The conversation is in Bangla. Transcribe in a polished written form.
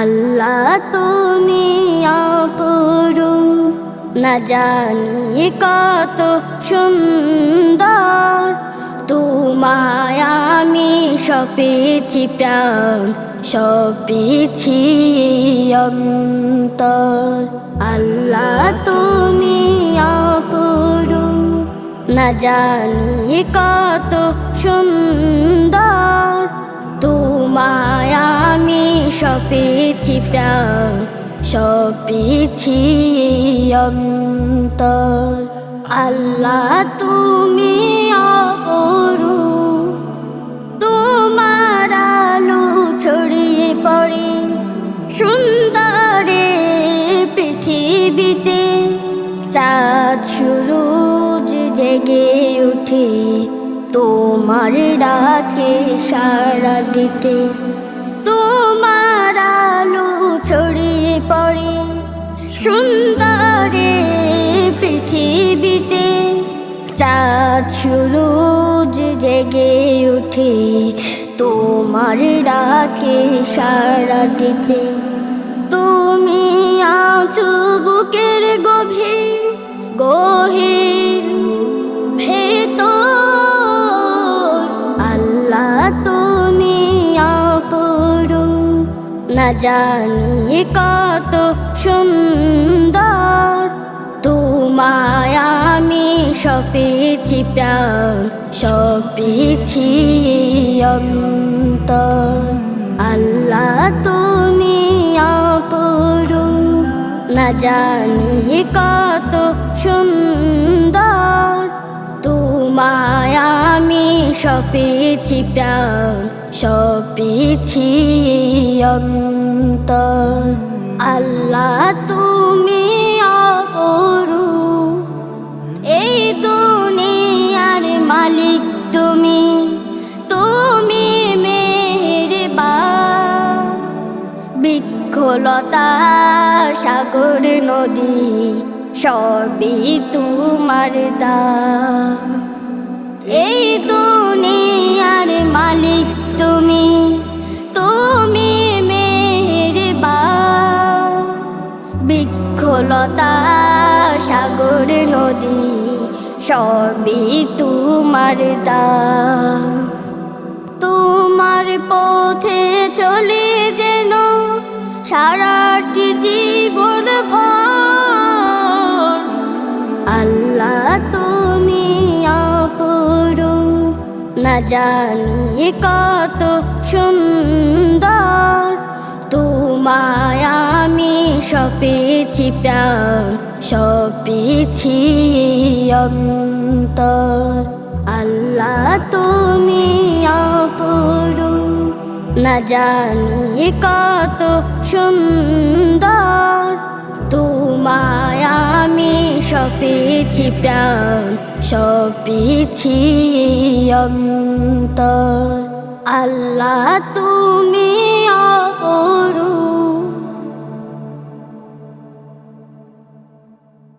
আল্লাহ তুমি অপরূপ, না জানি কত সুন্দর। তোমায় আমি সপেছি প্রাণ, সপেছি অন্তর। আল্লাহ তুমি অপরূপ, না জানি কত সুন্দর। তোমায় আমি সপেছি প্রাণ, সপেছি অন্তর। আল্লাহ তুমি অপরূপ, তোমার আলো ছড়িয়ে পড়ে সুন্দরে পৃথিবীতে। চাঁদ সূরজ জেগে উঠে তোমার ডাকে সাড়া দিতে। তোমার আলো ছড়িয়ে পড়ে সুন্দরে পৃথিবীতে। চাঁদ সূরজ জেগে উঠে তোমার ডাকে সাড়া দিতে। তুমি আছো বুকের গভীর গহীর ভেতর। আল্লাহ তুমি অপরূপ, না জানি কত সুন্দর। তোমায় আমি সপেছি প্রাণ, সপেছি অন্তর। আল্লাহ তুমি অপরূপ, না জানি কত সুন্দর। তোমায় আমি সপেছি প্রাণ, সপেছি অন্তর। আল্লাহ তুমি অপরূপ, না জানি কত সুন্দর। তোমায় আমি সপেছি প্রাণ, সপেছি অন্তর। আল্লাহ তুমি অপরূপ, না জানি কত সুন্দর। তোমায় আমি সপেছি প্রাণ, সপেছি অন্তর। আল্লাহ তুমি অপরূপ, এই দুনিয়ার মালিক তুমি, তুমি মেহেরবান। বৃক্ষলতা সাগর নদী সবই তোমার দান। এই দুনিয়ার মালিক তুমি, তুমি মেহেরবান। বৃক্ষলতা সাগর নদী সবই তোমার দান। তোমার পথে চলে যেন সারাটি জীবন ভর। আল্লাহ তুমি অপরূপ, না জানি কত সুন্দর। তোমায় আমি সপেছি প্রাণ, সপেছি অন্তর। আল্লাহ তুমি অপরূপ, না জানি কত সুন্দর। তোমায় আমি সপেছি প্রাণ, সপেছি অন্তর। আল্লাহ তুমি অপরূপ।